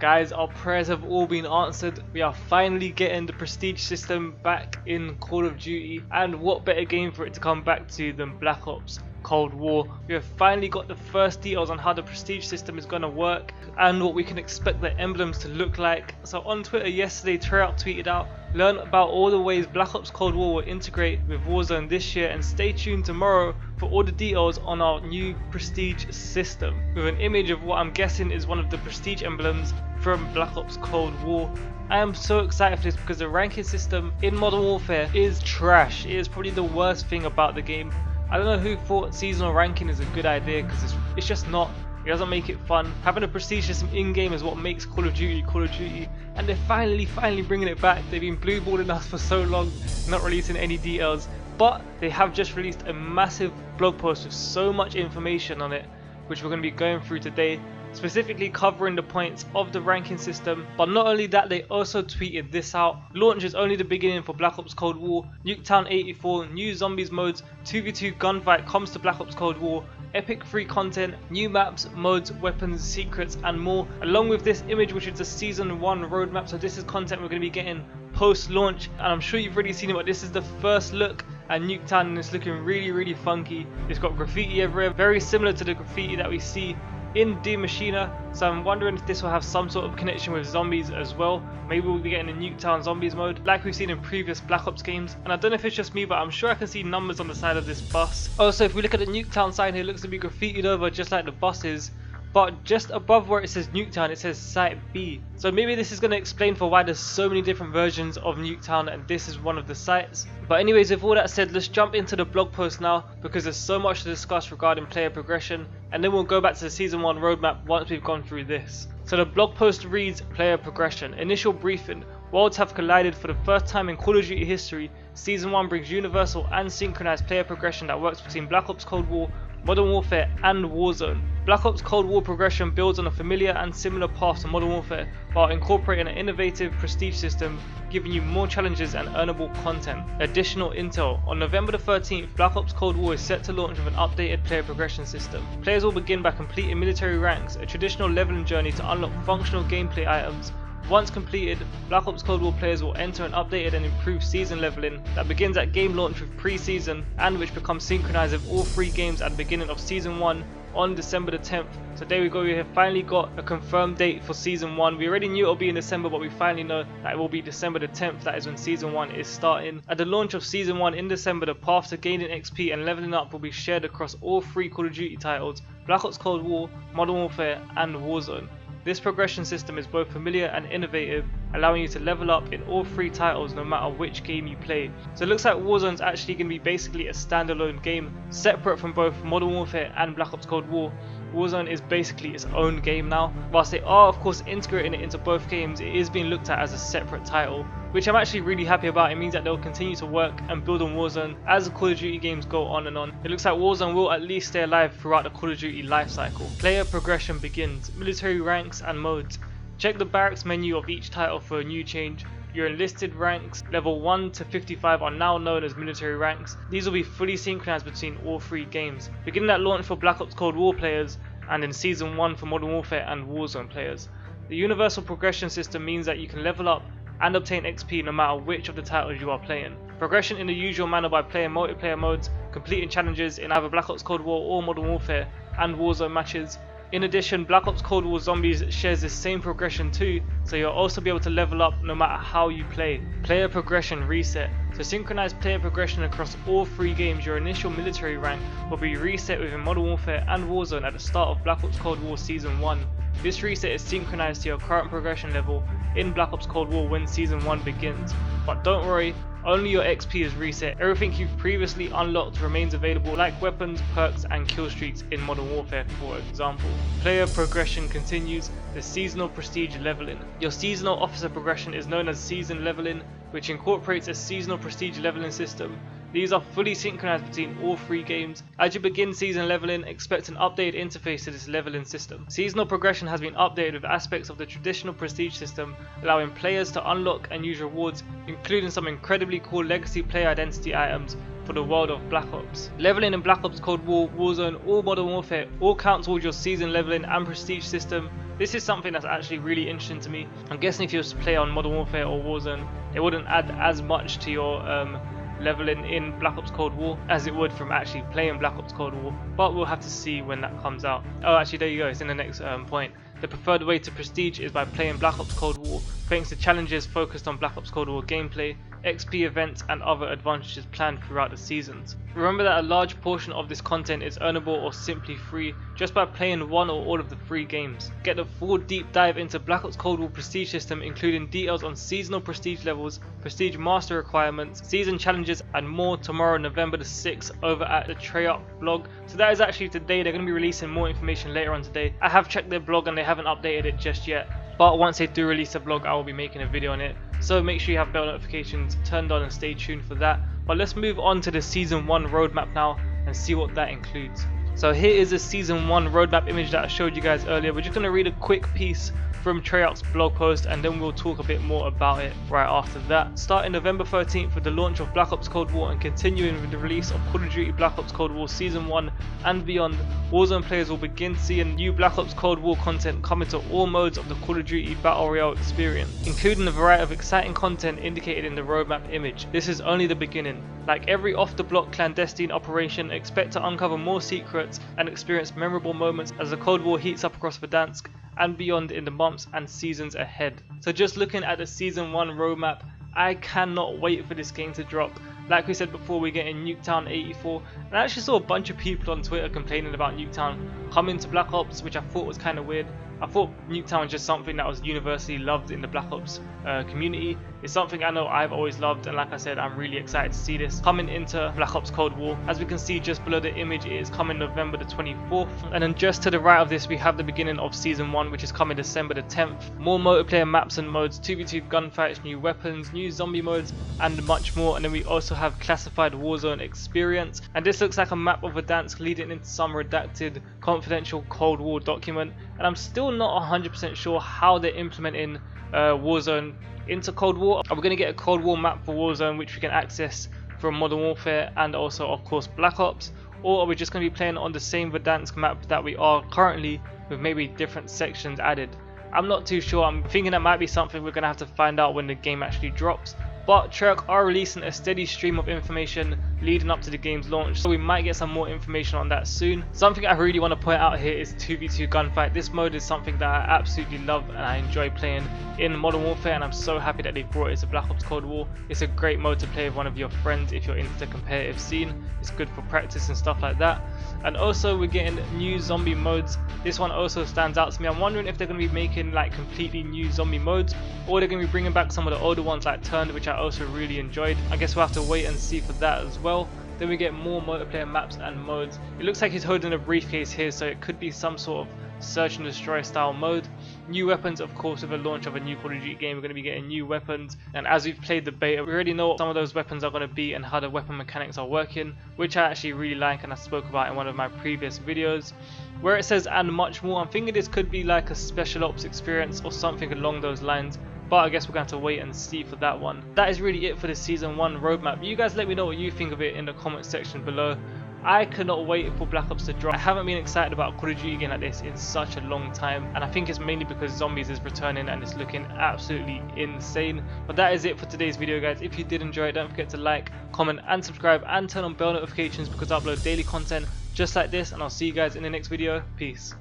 Guys, our prayers have all been answered. We are finally getting the prestige system back in Call of Duty, and what better game for it to come back to than Black Ops Cold War. We have finally got the first details on how the prestige system is going to work and what we can expect the emblems to look like. So on Twitter yesterday, Treyarch tweeted out, learn about all the ways Black Ops Cold War will integrate with Warzone this year, and stay tuned tomorrow for all the details on our new prestige system, with an image of what I'm guessing is one of the prestige emblems from Black Ops Cold War. I am so excited for this because the ranking system in Modern Warfare is trash. It is probably the worst thing about the game. I don't know who thought seasonal ranking is a good idea, because it's just not. It doesn't make it fun. Having a prestige system in-game is what makes Call of Duty, and they're finally bringing it back. They've been blueballing us for so long, not releasing any details, but they have just released a massive blog post with so much information on it, which we're going to be going through today, specifically covering the points of the ranking system. But not only that, they also tweeted this out: launch is only the beginning for Black Ops Cold War, Nuketown 84, new zombies modes, 2v2 gunfight comes to Black Ops Cold War, epic free content, new maps, modes, weapons, secrets and more, along with this image which is the season 1 roadmap. So this is content we're going to be getting post launch, and I'm sure you've already seen it, but this is the first look at Nuketown and it's looking really funky. It's got graffiti everywhere, very similar to the graffiti that we see in Die Machina, so I'm wondering if this will have some sort of connection with zombies as well. Maybe we'll be getting a Nuketown zombies mode like we've seen in previous Black Ops games, and I don't know if it's just me, but I'm sure I can see numbers on the side of this bus. Also, if we look at the Nuketown sign here, it looks to be graffitied over just like the buses, but just above where it says Nuketown it says Site B. So maybe this is going to explain for why there's so many different versions of Nuketown and this is one of the sites. But anyways, with all that said, let's jump into the blog post now, because there's so much to discuss regarding player progression, and then we'll go back to the season 1 roadmap once we've gone through this. So the blog post reads: player progression. Initial briefing. Worlds have collided for the first time in Call of Duty history. Season 1 brings universal and synchronized player progression that works between Black Ops Cold War, Modern Warfare and Warzone. Black Ops Cold War progression builds on a familiar and similar path to Modern Warfare, while incorporating an innovative prestige system, giving you more challenges and earnable content. Additional intel: on November the 13th, Black Ops Cold War is set to launch with an updated player progression system. Players will begin by completing military ranks, a traditional leveling journey to unlock functional gameplay items. Once completed, Black Ops Cold War players will enter an updated and improved season leveling that begins at game launch with pre-season, and which becomes synchronized with all 3 games at the beginning of season 1 on December the 10th. So there we go, we have finally got a confirmed date for season 1. We already knew it will be in December, but we finally know that it will be December the 10th. That is when season 1 is starting. At the launch of season 1 in December, the path to gaining XP and leveling up will be shared across all 3 Call of Duty titles: Black Ops Cold War, Modern Warfare and Warzone. This progression system is both familiar and innovative, allowing you to level up in all 3 titles no matter which game you play. So it looks like Warzone's actually going to be basically a standalone game, separate from both Modern Warfare and Black Ops Cold War. Warzone is basically its own game now. Whilst they are of course integrating it into both games, it is being looked at as a separate title, which I'm actually really happy about. It means that they'll continue to work and build on Warzone as the Call of Duty games go on and on. It looks like Warzone will at least stay alive throughout the Call of Duty lifecycle. Player progression begins. Military ranks and modes. Check the barracks menu of each title for a new change. Your enlisted ranks, level 1 to 55, are now known as military ranks. These will be fully synchronized between all 3 games, beginning at launch for Black Ops Cold War players and in season 1 for Modern Warfare and Warzone players. The universal progression system means that you can level up and obtain XP no matter which of the titles you are playing. Progression in the usual manner by playing multiplayer modes, completing challenges in either Black Ops Cold War or Modern Warfare and Warzone matches. In addition, Black Ops Cold War Zombies shares this same progression too, so you'll also be able to level up no matter how you play. Player progression reset. To synchronize player progression across all 3 games, your initial military rank will be reset within Modern Warfare and Warzone at the start of Black Ops Cold War Season 1. This reset is synchronized to your current progression level in Black Ops Cold War when Season 1 begins. But don't worry, only your XP is reset. Everything you've previously unlocked remains available, like weapons, perks and kill streaks in Modern Warfare for example. Player progression continues. The seasonal prestige leveling. Your seasonal officer progression is known as season leveling, which incorporates a seasonal prestige leveling system. These are fully synchronized between all 3 games. As you begin season leveling, expect an updated interface to this leveling system. Seasonal progression has been updated with aspects of the traditional prestige system, allowing players to unlock and use rewards, including some incredibly cool legacy player identity items for the world of Black Ops. Leveling in Black Ops Cold War, Warzone or Modern Warfare all count towards your season leveling and prestige system, This is something that's actually really interesting to me. I'm guessing if you was to play on Modern Warfare or Warzone, it wouldn't add as much to your leveling in Black Ops Cold War as it would from actually playing Black Ops Cold War, but we'll have to see when that comes out. Oh, actually there you go, it's in the next point. The preferred way to prestige is by playing Black Ops Cold War, thanks to challenges focused on Black Ops Cold War gameplay, XP events and other advantages planned throughout the seasons. Remember that a large portion of this content is earnable or simply free just by playing one or all of the free games. Get a full deep dive into Black Ops Cold War prestige system, including details on seasonal prestige levels, prestige master requirements, season challenges and more tomorrow, November the 6th, over at the Treyarch blog. So that is actually today. They're going to be releasing more information later on today. I have checked their blog and they haven't updated it just yet, but once they do release a blog I will be making a video on it, so make sure you have bell notifications turned on and stay tuned for that. But let's move on to the season 1 roadmap now and see what that includes. So here is the season 1 roadmap image that I showed you guys earlier. We're just going to read a quick piece from Treyarch's blog post and then we'll talk a bit more about it right after that. Starting November 13th with the launch of Black Ops Cold War and continuing with the release of Call of Duty Black Ops Cold War Season 1 and beyond, Warzone players will begin seeing new Black Ops Cold War content coming to all modes of the Call of Duty Battle Royale experience, including a variety of exciting content indicated in the roadmap image. This is only the beginning. Like every off-the-block clandestine operation, expect to uncover more secrets and experience memorable moments as the Cold War heats up across Verdansk and beyond in the months and seasons ahead. So just looking at the season 1 roadmap, I cannot wait for this game to drop. Like we said before, we're getting Nuketown 84, and I actually saw a bunch of people on Twitter complaining about Nuketown coming to Black Ops, which I thought was kind of weird. I thought Nuketown was just something that was universally loved in the Black Ops community. It's something I know I've always loved, and like I said, I'm really excited to see this coming into Black Ops Cold War. As we can see just below the image, it is coming November the 24th, and then just to the right of this we have the beginning of Season 1, which is coming December the 10th. More multiplayer maps and modes, 2v2 gunfights, new weapons, new zombie modes, and much more. And then we also have classified Warzone experience, and this looks like a map of Verdansk leading into some redacted confidential Cold War document, and I'm still not 100% sure how they're implementing Warzone into Cold War. Are we going to get a Cold War map for Warzone which we can access from Modern Warfare and also of course Black Ops, or are we just going to be playing on the same Verdansk map that we are currently with maybe different sections added? I'm not too sure. I'm thinking that might be something we're going to have to find out when the game actually drops. But Treyarch are releasing a steady stream of information leading up to the game's launch, so we might get some more information on that soon. Something I really want to point out here is 2v2 gunfight. This mode is something that I absolutely love and I enjoy playing in Modern Warfare, and I'm so happy that they brought it to Black Ops Cold War. It's a great mode to play with one of your friends if you're into the competitive scene. It's good for practice and stuff like that. And also we're getting new zombie modes. This one also stands out to me. I'm wondering if they're going to be making like completely new zombie modes, or they're going to be bringing back some of the older ones like Turned, which I also really enjoyed. I guess we'll have to wait and see for that as well. Then we get more multiplayer maps and modes. It looks like he's holding a briefcase here, so it could be some sort of search and destroy style mode. New weapons, of course, with the launch of a new Call of Duty game, we're going to be getting new weapons, and as we've played the beta, we already know what some of those weapons are going to be and how the weapon mechanics are working, which I actually really like and I spoke about in one of my previous videos. Where it says and much more, I'm thinking this could be like a special ops experience or something along those lines, but I guess we're going to have to wait and see for that one. That is really it for the Season 1 roadmap. You guys let me know what you think of it in the comment section below. I cannot wait for Black Ops to drop. I haven't been excited about a Call of Duty game like this in such a long time, and I think it's mainly because Zombies is returning and it's looking absolutely insane. But that is it for today's video, guys. If you did enjoy it, don't forget to like, comment and subscribe and turn on bell notifications because I upload daily content just like this, and I'll see you guys in the next video. Peace.